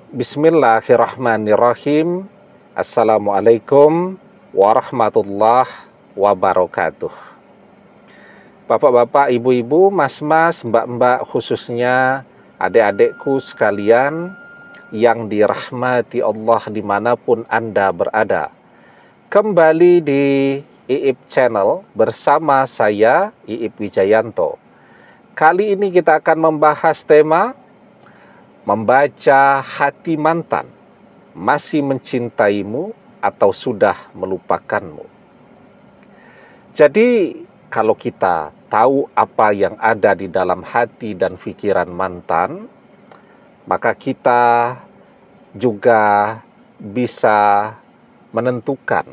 Bismillahirrahmanirrahim. Assalamualaikum warahmatullahi wabarakatuh. Bapak-bapak, ibu-ibu, mas-mas, mbak-mbak, khususnya adik-adikku sekalian yang dirahmati Allah dimanapun Anda berada. Kembali di IIP Channel bersama saya, IIP Wijayanto. Kali ini kita akan membahas tema membaca hati mantan, masih mencintaimu atau sudah melupakanmu. Jadi kalau kita tahu apa yang ada di dalam hati dan pikiran mantan, maka kita juga bisa menentukan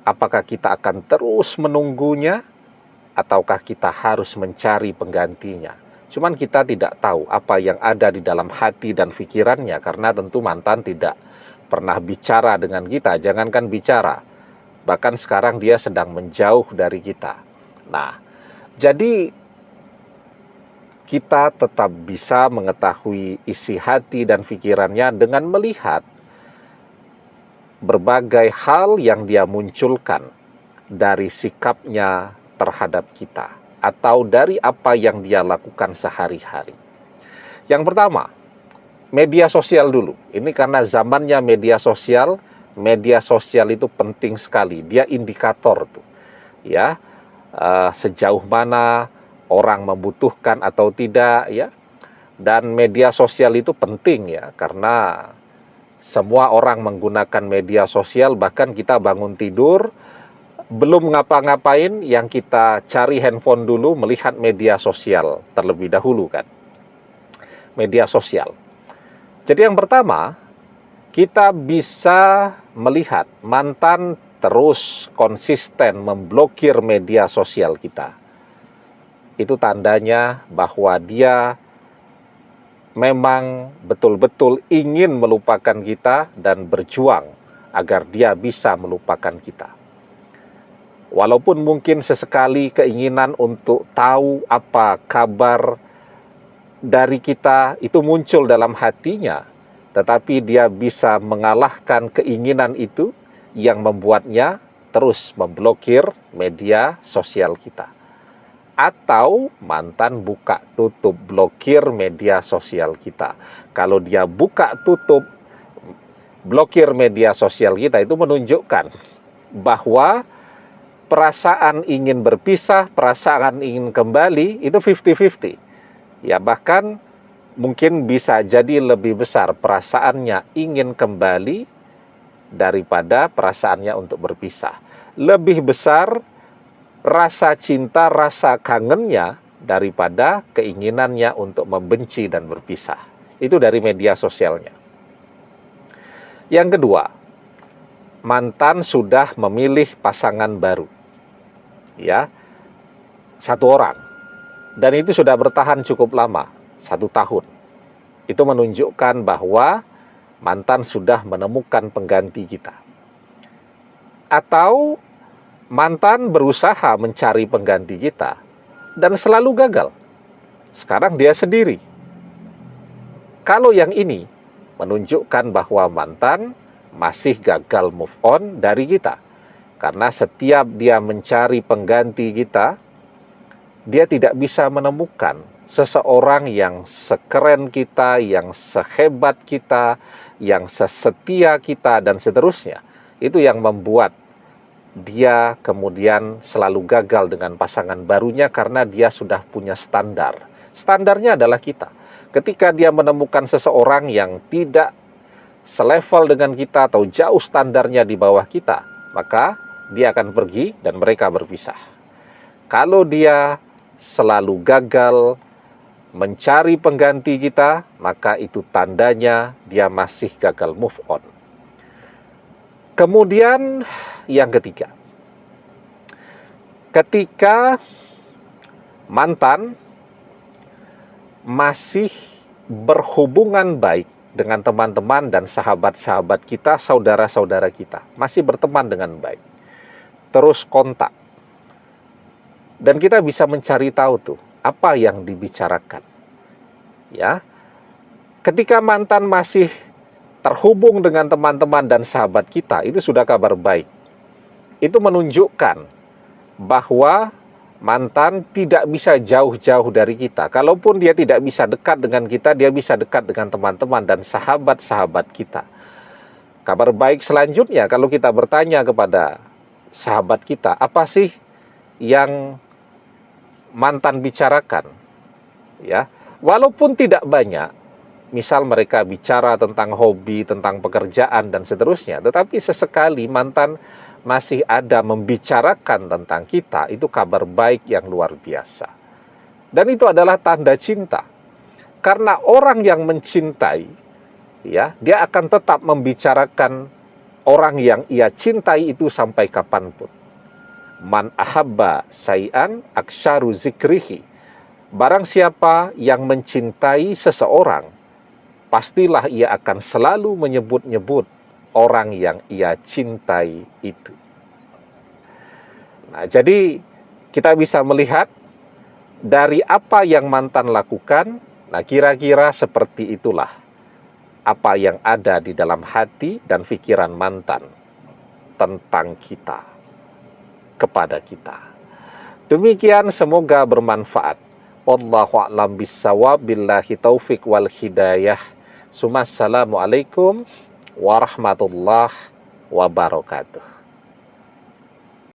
apakah kita akan terus menunggunya ataukah kita harus mencari penggantinya. Cuman kita tidak tahu apa yang ada di dalam hati dan pikirannya, karena tentu mantan tidak pernah bicara dengan kita, jangankan bicara, bahkan sekarang dia sedang menjauh dari kita. Nah, jadi kita tetap bisa mengetahui isi hati dan pikirannya dengan melihat berbagai hal yang dia munculkan dari sikapnya terhadap kita atau dari apa yang dia lakukan sehari-hari. Yang pertama, media sosial dulu. Ini karena zamannya media sosial itu penting sekali. Dia indikator tuh, ya, sejauh mana orang membutuhkan atau tidak, ya. Dan media sosial itu penting ya, karena semua orang menggunakan media sosial. Bahkan kita bangun tidur belum ngapa-ngapain, yang kita cari handphone dulu, melihat media sosial terlebih dahulu kan. Media sosial. Jadi yang pertama, kita bisa melihat mantan terus konsisten memblokir media sosial kita. Itu tandanya bahwa dia memang betul-betul ingin melupakan kita dan berjuang agar dia bisa melupakan kita. Walaupun mungkin sesekali keinginan untuk tahu apa kabar dari kita itu muncul dalam hatinya, tetapi dia bisa mengalahkan keinginan itu yang membuatnya terus memblokir media sosial kita. Atau mantan buka tutup blokir media sosial kita. Kalau dia buka tutup blokir media sosial kita, itu menunjukkan bahwa perasaan ingin berpisah, perasaan ingin kembali, itu 50-50. Ya, bahkan mungkin bisa jadi lebih besar perasaannya ingin kembali daripada perasaannya untuk berpisah. Lebih besar rasa cinta, rasa kangennya daripada keinginannya untuk membenci dan berpisah. Itu dari media sosialnya. Yang kedua, mantan sudah memilih pasangan baru. Ya, satu orang, dan itu sudah bertahan cukup lama, 1 tahun. Itu menunjukkan bahwa mantan sudah menemukan pengganti kita. Atau mantan berusaha mencari pengganti kita dan selalu gagal. Sekarang dia sendiri. Kalau yang ini menunjukkan bahwa mantan masih gagal move on dari kita. Karena setiap dia mencari pengganti kita, dia tidak bisa menemukan seseorang yang sekeren kita, yang sehebat kita, yang sesetia kita, dan seterusnya. Itu yang membuat dia kemudian selalu gagal dengan pasangan barunya, karena dia sudah punya standar. Standarnya adalah kita. Ketika dia menemukan seseorang yang tidak selevel dengan kita atau jauh standarnya di bawah kita, maka dia akan pergi dan mereka berpisah. Kalau dia selalu gagal mencari pengganti kita, maka itu tandanya dia masih gagal move on. Kemudian yang ketiga, ketika mantan masih berhubungan baik dengan teman-teman dan sahabat-sahabat kita, saudara-saudara kita, masih berteman dengan baik, terus kontak, dan kita bisa mencari tahu tuh apa yang dibicarakan. Ya, ketika mantan masih terhubung dengan teman-teman dan sahabat kita, itu sudah kabar baik. Itu menunjukkan bahwa mantan tidak bisa jauh-jauh dari kita. Kalaupun dia tidak bisa dekat dengan kita, dia bisa dekat dengan teman-teman dan sahabat-sahabat kita. Kabar baik selanjutnya, kalau kita bertanya kepada sahabat kita, apa sih yang mantan bicarakan? Ya, walaupun tidak banyak, misal mereka bicara tentang hobi, tentang pekerjaan, dan seterusnya. Tetapi sesekali mantan masih ada membicarakan tentang kita, itu kabar baik yang luar biasa. Dan itu adalah tanda cinta. Karena orang yang mencintai, ya, dia akan tetap membicarakan orang yang ia cintai itu sampai kapanpun. Man ahabba say'an aksharu zikrihi. Barang siapa yang mencintai seseorang, pastilah ia akan selalu menyebut-nyebut orang yang ia cintai itu. Nah, jadi kita bisa melihat dari apa yang mantan lakukan, nah kira-kira seperti itulah apa yang ada di dalam hati dan pikiran mantan tentang kita, kepada kita. Demikian, semoga bermanfaat. Wallahu a'lam bissawab, billahi taufik wal hidayah. Assalamualaikum warahmatullahi wabarakatuh.